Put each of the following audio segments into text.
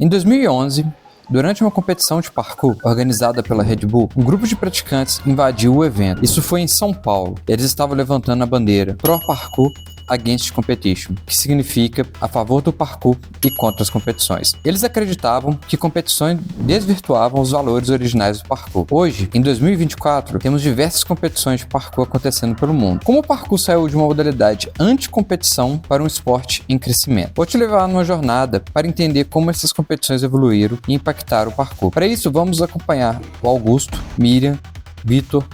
Em 2011, durante uma competição de parkour organizada pela Red Bull, um grupo de praticantes invadiu o evento. Isso foi em São Paulo. Eles estavam levantando a bandeira Pro Parkour Against Competition, que significa a favor do parkour e contra as competições. Eles acreditavam que competições desvirtuavam os valores originais do parkour. Hoje, em 2024, temos diversas competições de parkour acontecendo pelo mundo. Como o parkour saiu de uma modalidade anti-competição para um esporte em crescimento? Vou te levar numa jornada para entender como essas competições evoluíram e impactaram o parkour. Para isso, vamos acompanhar o Augusto, Miriam, Vitor,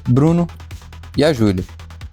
Bruno e a Júlia,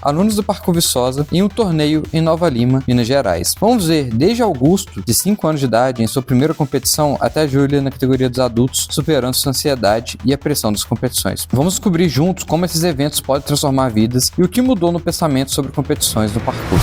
alunos do Parkour Viçosa, em um torneio em Nova Lima, Minas Gerais. Vamos ver desde Augusto, de 5 anos de idade, em sua primeira competição, até a Júlia na categoria dos adultos, superando sua ansiedade e a pressão das competições. Vamos descobrir juntos como esses eventos podem transformar vidas e o que mudou no pensamento sobre competições no parkour.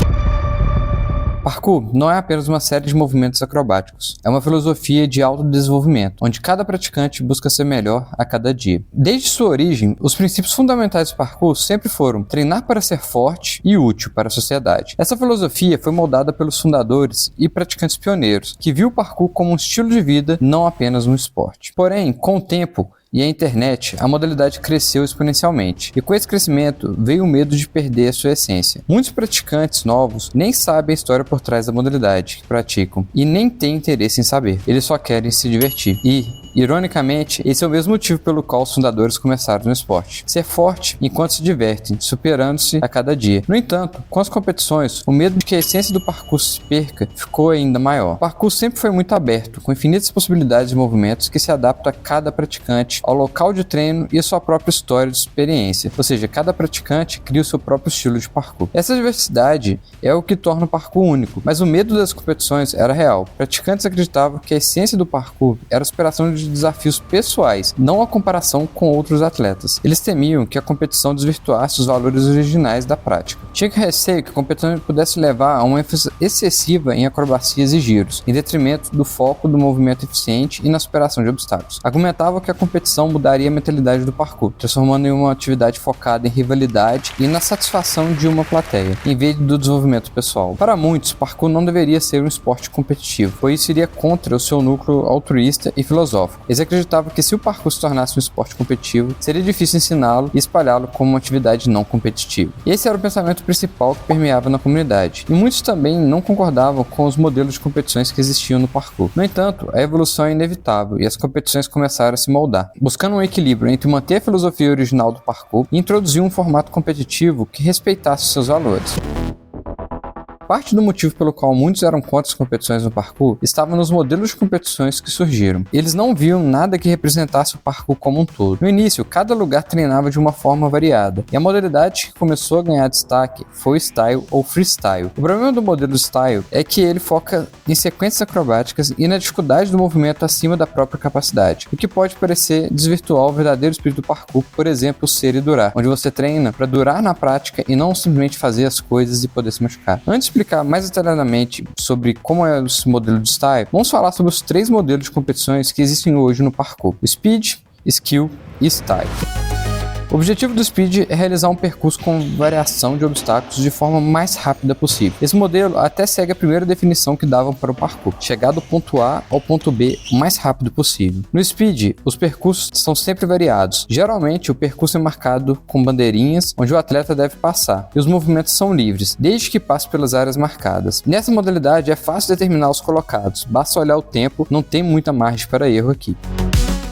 Parkour não é apenas uma série de movimentos acrobáticos, é uma filosofia de autodesenvolvimento, onde cada praticante busca ser melhor a cada dia. Desde sua origem, os princípios fundamentais do parkour sempre foram treinar para ser forte e útil para a sociedade. Essa filosofia foi moldada pelos fundadores e praticantes pioneiros, que viu o parkour como um estilo de vida, não apenas um esporte. Porém, com o tempo e a internet, a modalidade cresceu exponencialmente, e com esse crescimento veio o medo de perder a sua essência. Muitos praticantes novos nem sabem a história por trás da modalidade que praticam, e nem têm interesse em saber, eles só querem se divertir. E, ironicamente, esse é o mesmo motivo pelo qual os fundadores começaram no esporte: ser forte enquanto se divertem, superando-se a cada dia. No entanto, com as competições, o medo de que a essência do parkour se perca ficou ainda maior. O parkour sempre foi muito aberto, com infinitas possibilidades de movimentos que se adaptam a cada praticante, ao local de treino e a sua própria história de experiência, ou seja, cada praticante cria o seu próprio estilo de parkour. Essa diversidade é o que torna o parkour único, mas o medo das competições era real. Praticantes acreditavam que a essência do parkour era a superação de desafios pessoais, não a comparação com outros atletas. Eles temiam que a competição desvirtuasse os valores originais da prática. Tinha receio que a competição pudesse levar a uma ênfase excessiva em acrobacias e giros, em detrimento do foco do movimento eficiente e na superação de obstáculos. Argumentavam que a competição mudaria a mentalidade do parkour, transformando em uma atividade focada em rivalidade e na satisfação de uma plateia, em vez do desenvolvimento pessoal. Para muitos, parkour não deveria ser um esporte competitivo, pois isso iria contra o seu núcleo altruísta e filosófico. Eles acreditavam que se o parkour se tornasse um esporte competitivo, seria difícil ensiná-lo e espalhá-lo como uma atividade não competitiva. E esse era o pensamento principal que permeava na comunidade. E muitos também não concordavam com os modelos de competições que existiam no parkour. No entanto, a evolução é inevitável e as competições começaram a se moldar, buscando um equilíbrio entre manter a filosofia original do parkour e introduzir um formato competitivo que respeitasse seus valores. Parte do motivo pelo qual muitos eram contra as competições no parkour estava nos modelos de competições que surgiram. Eles não viam nada que representasse o parkour como um todo. No início, cada lugar treinava de uma forma variada, e a modalidade que começou a ganhar destaque foi o style ou freestyle. O problema do modelo style é que ele foca em sequências acrobáticas e na dificuldade do movimento acima da própria capacidade, o que pode parecer desvirtuar o verdadeiro espírito do parkour, por exemplo, o ser e durar, onde você treina para durar na prática e não simplesmente fazer as coisas e poder se machucar. Antes de explicar mais detalhadamente sobre como é esse modelo de style, vamos falar sobre os 3 modelos de competições que existem hoje no parkour: o Speed, Skill e Style. O objetivo do Speed é realizar um percurso com variação de obstáculos de forma mais rápida possível. Esse modelo até segue a primeira definição que davam para o parkour: chegar do ponto A ao ponto B o mais rápido possível. No Speed, os percursos são sempre variados. Geralmente, o percurso é marcado com bandeirinhas onde o atleta deve passar, e os movimentos são livres, desde que passe pelas áreas marcadas. Nessa modalidade, é fácil determinar os colocados, basta olhar o tempo, não tem muita margem para erro aqui.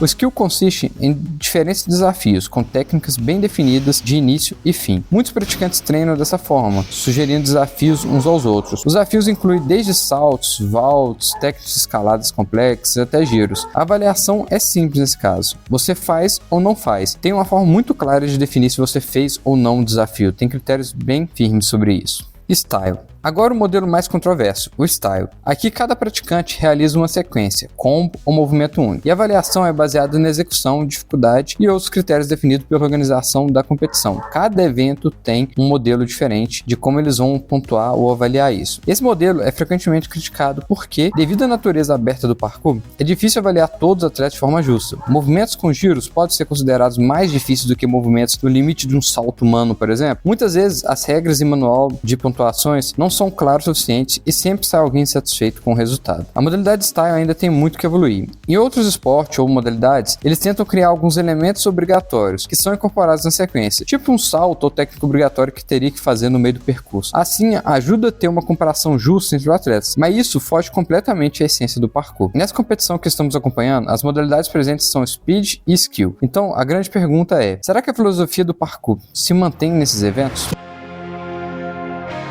O skill consiste em diferentes desafios, com técnicas bem definidas de início e fim. Muitos praticantes treinam dessa forma, sugerindo desafios uns aos outros. Os desafios incluem desde saltos, vaults, técnicas de escaladas complexas até giros. A avaliação é simples nesse caso. Você faz ou não faz. Tem uma forma muito clara de definir se você fez ou não um desafio. Tem critérios bem firmes sobre isso. Style. Agora o modelo mais controverso, o Style. Aqui cada praticante realiza uma sequência, combo ou movimento único, e a avaliação é baseada na execução, dificuldade e outros critérios definidos pela organização da competição. Cada evento tem um modelo diferente de como eles vão pontuar ou avaliar isso. Esse modelo é frequentemente criticado porque, devido à natureza aberta do parkour, é difícil avaliar todos os atletas de forma justa. Movimentos com giros podem ser considerados mais difíceis do que movimentos no limite de um salto humano, por exemplo. Muitas vezes as regras e manual de pontuações não não são claros o suficiente e sempre sai alguém insatisfeito com o resultado. A modalidade Style ainda tem muito que evoluir. Em outros esportes ou modalidades, eles tentam criar alguns elementos obrigatórios que são incorporados na sequência, tipo um salto ou técnico obrigatório que teria que fazer no meio do percurso. Assim, ajuda a ter uma comparação justa entre os atletas, mas isso foge completamente à essência do parkour. Nessa competição que estamos acompanhando, as modalidades presentes são Speed e Skill. Então, a grande pergunta é, será que a filosofia do parkour se mantém nesses eventos?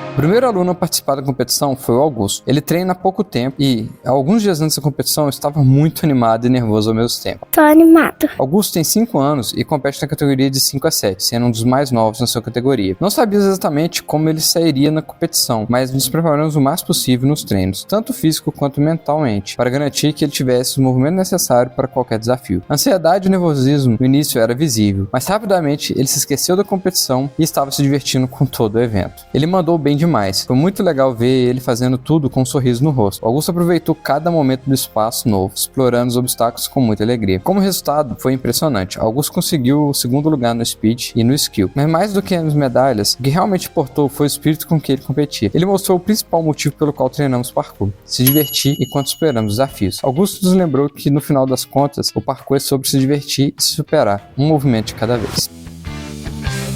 O primeiro aluno a participar da competição foi o Augusto. Ele treina há pouco tempo e, alguns dias antes da competição, estava muito animado e nervoso ao mesmo tempo. Tô animado. Augusto tem 5 anos e compete na categoria de 5 a 7, sendo um dos mais novos na sua categoria. Não sabia exatamente como ele sairia na competição, mas nos preparamos o mais possível nos treinos, tanto físico quanto mentalmente, para garantir que ele tivesse o movimento necessário para qualquer desafio. A ansiedade e o nervosismo no início era visível, mas rapidamente ele se esqueceu da competição e estava se divertindo com todo o evento. Ele mandou bem demais. Foi muito legal ver ele fazendo tudo com um sorriso no rosto. Augusto aproveitou cada momento do espaço novo, explorando os obstáculos com muita alegria. Como resultado, foi impressionante. Augusto conseguiu o segundo lugar no Speed e no Skill. Mas mais do que as medalhas, o que realmente importou foi o espírito com que ele competia. Ele mostrou o principal motivo pelo qual treinamos parkour: se divertir enquanto superamos desafios. Augusto nos lembrou que, no final das contas, o parkour é sobre se divertir e se superar, um movimento de cada vez.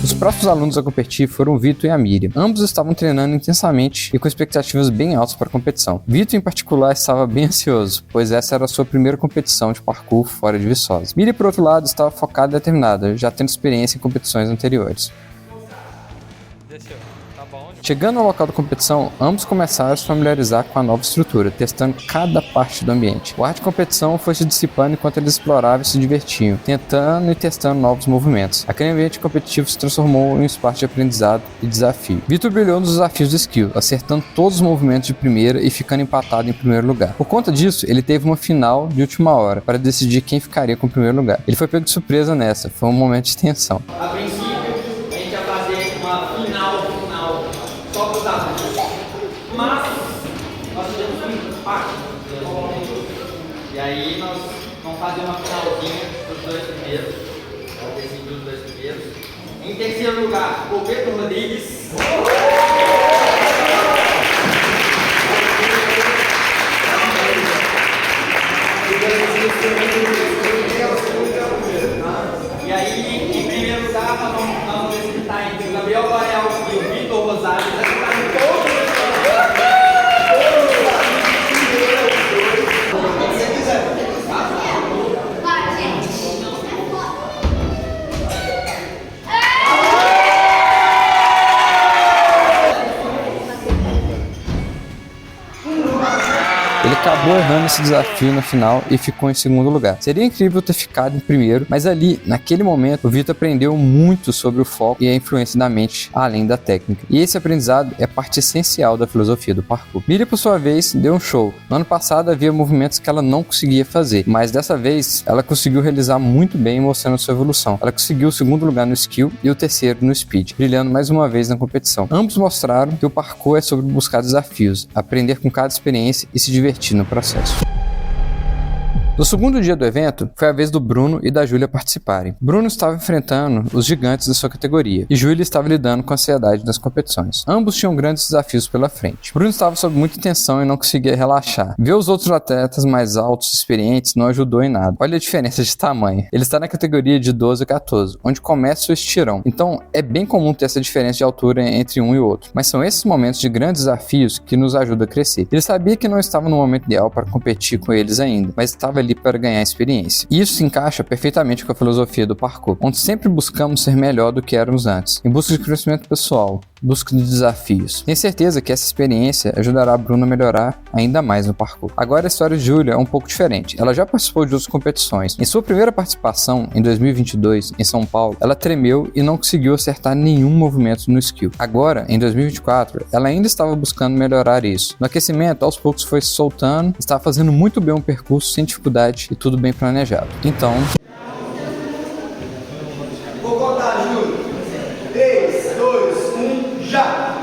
Os próximos alunos a competir foram o Vitor e a Miriam. Ambos estavam treinando intensamente e com expectativas bem altas para a competição. Vitor, em particular, estava bem ansioso, pois essa era a sua primeira competição de parkour fora de Viçosa. Miriam, por outro lado, estava focada e determinada, já tendo experiência em competições anteriores. Chegando ao local da competição, ambos começaram a se familiarizar com a nova estrutura, testando cada parte do ambiente. O ar de competição foi se dissipando enquanto eles exploravam e se divertiam, tentando e testando novos movimentos. Aquele ambiente competitivo se transformou em um espaço de aprendizado e desafio. Vitor brilhou nos desafios do skill, acertando todos os movimentos de primeira e ficando empatado em primeiro lugar. Por conta disso, ele teve uma final de última hora para decidir quem ficaria com o primeiro lugar. Ele foi pego de surpresa nessa, foi um momento de tensão. A princípio, a gente ia fazer uma final só para os adultos, mas nós tivemos um empate. E aí nós vamos fazer uma finalzinha dos dois primeiros. Vamos decidir os dois primeiros. Em terceiro lugar, o Pedro Rodrigues. E aí, em primeiro lugar, nós vamos decidir entre o Gabriel Borel e o Vitor Rosário. Ele acabou errando esse desafio no final e ficou em segundo lugar. Seria incrível ter ficado em primeiro, mas ali, naquele momento, o Vitor aprendeu muito sobre o foco e a influência da mente, além da técnica. E esse aprendizado é parte essencial da filosofia do parkour. Miriam, por sua vez, deu um show. No ano passado havia movimentos que ela não conseguia fazer, mas dessa vez ela conseguiu realizar muito bem, mostrando sua evolução. Ela conseguiu o segundo lugar no Skill e o terceiro no Speed, brilhando mais uma vez na competição. Ambos mostraram que o parkour é sobre buscar desafios, aprender com cada experiência e se divertir no processo. No segundo dia do evento, foi a vez do Bruno e da Júlia participarem. Bruno estava enfrentando os gigantes da sua categoria e Júlia estava lidando com a ansiedade das competições. Ambos tinham grandes desafios pela frente. Bruno estava sob muita tensão e não conseguia relaxar. Ver os outros atletas mais altos e experientes não ajudou em nada. Olha a diferença de tamanho. Ele está na categoria de 12 a 14, onde começa o estirão. Então, é bem comum ter essa diferença de altura entre um e outro. Mas são esses momentos de grandes desafios que nos ajudam a crescer. Ele sabia que não estava no momento ideal para competir com eles ainda, mas estava ali para ganhar experiência. E isso se encaixa perfeitamente com a filosofia do parkour, onde sempre buscamos ser melhor do que éramos antes, em busca de crescimento pessoal, busca de desafios. Tenho certeza que essa experiência ajudará a Bruna a melhorar ainda mais no parkour. Agora a história de Júlia é um pouco diferente. Ela já participou de outras competições. Em sua primeira participação, em 2022, em São Paulo, ela tremeu e não conseguiu acertar nenhum movimento no skill. Agora, em 2024, ela ainda estava buscando melhorar isso. No aquecimento, aos poucos foi se soltando, estava fazendo muito bem o percurso sem dificuldade e tudo bem planejado. Então... Vou contar, Júlio. 3, 2, 1, já!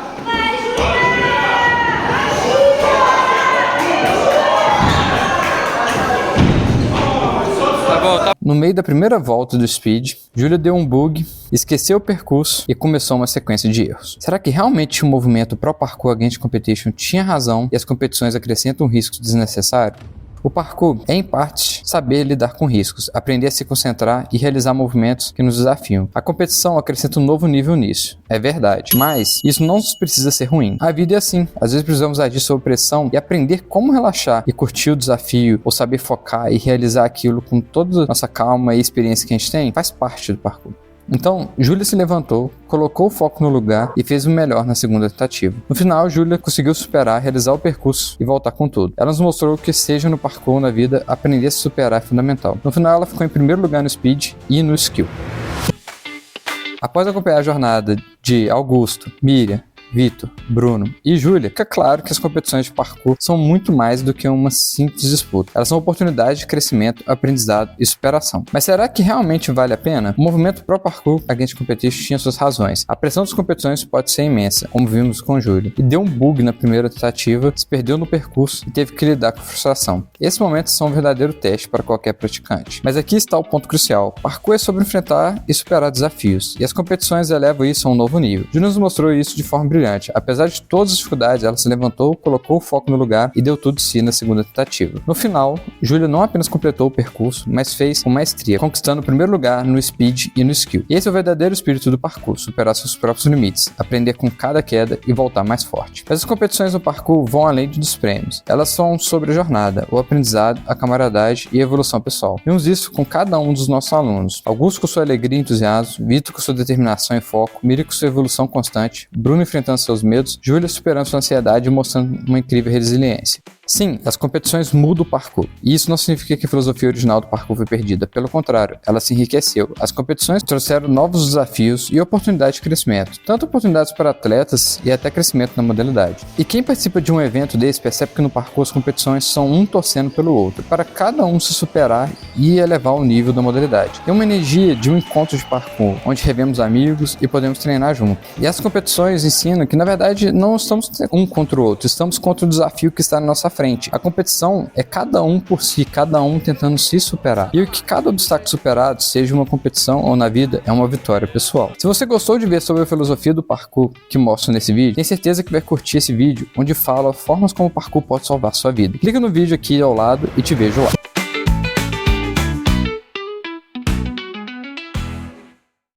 Tá bom, No meio da primeira volta do Speed, Júlia deu um bug, esqueceu o percurso e começou uma sequência de erros. Será que realmente o movimento Pro Parkour Against Competition tinha razão e as competições acrescentam riscos desnecessários? O parkour é, em parte, saber lidar com riscos, aprender a se concentrar e realizar movimentos que nos desafiam. A competição acrescenta um novo nível nisso, é verdade, mas isso não precisa ser ruim. A vida é assim, às vezes precisamos agir sob pressão e aprender como relaxar e curtir o desafio, ou saber focar e realizar aquilo com toda a nossa calma e experiência que a gente tem, faz parte do parkour. Então, Júlia se levantou, colocou o foco no lugar e fez o melhor na segunda tentativa. No final, Júlia conseguiu superar, realizar o percurso e voltar com tudo. Ela nos mostrou que, seja no parkour ou na vida, aprender a se superar é fundamental. No final, ela ficou em primeiro lugar no Speed e no Skill. Após acompanhar a jornada de Augusto, Miriam, Vitor, Bruno e Júlia, fica claro que as competições de parkour são muito mais do que uma simples disputa. Elas são oportunidades de crescimento, aprendizado e superação. Mas será que realmente vale a pena? O movimento Pro Parkour Against Competition tinha suas razões. A pressão das competições pode ser imensa, como vimos com Júlia, e deu um bug na primeira tentativa, se perdeu no percurso e teve que lidar com frustração. Esses momentos são um verdadeiro teste para qualquer praticante. Mas aqui está o ponto crucial. Parkour é sobre enfrentar e superar desafios, e as competições elevam isso a um novo nível. Júlia nos mostrou isso de forma brilhante. Apesar de todas as dificuldades, ela se levantou, colocou o foco no lugar e deu tudo de si na segunda tentativa. No final, Júlia não apenas completou o percurso, mas fez com maestria, conquistando o primeiro lugar no Speed e no Skill. E esse é o verdadeiro espírito do parkour, superar seus próprios limites, aprender com cada queda e voltar mais forte. Mas as competições do parkour vão além dos prêmios. Elas são sobre a jornada, o aprendizado, a camaradagem e a evolução pessoal. Vimos isso com cada um dos nossos alunos. Augusto com sua alegria e entusiasmo, Vitor com sua determinação e foco, Miriam com sua evolução constante, Bruno enfrentando seus medos, Júlia superando sua ansiedade e mostrando uma incrível resiliência. Sim, as competições mudam o parkour, e isso não significa que a filosofia original do parkour foi perdida, pelo contrário, ela se enriqueceu. As competições trouxeram novos desafios e oportunidades de crescimento, tanto oportunidades para atletas e até crescimento na modalidade. E quem participa de um evento desse percebe que no parkour as competições são um torcendo pelo outro, para cada um se superar e elevar o nível da modalidade. É uma energia de um encontro de parkour, onde revemos amigos e podemos treinar junto. E as competições ensinam que, na verdade, não estamos um contra o outro, estamos contra o desafio que está na nossa frente. A competição é cada um por si, cada um tentando se superar. E que cada obstáculo superado, seja uma competição ou na vida, é uma vitória pessoal. Se você gostou de ver sobre a filosofia do parkour que mostro nesse vídeo, tenho certeza que vai curtir esse vídeo, onde fala formas como o parkour pode salvar sua vida. Clica no vídeo aqui ao lado e te vejo lá.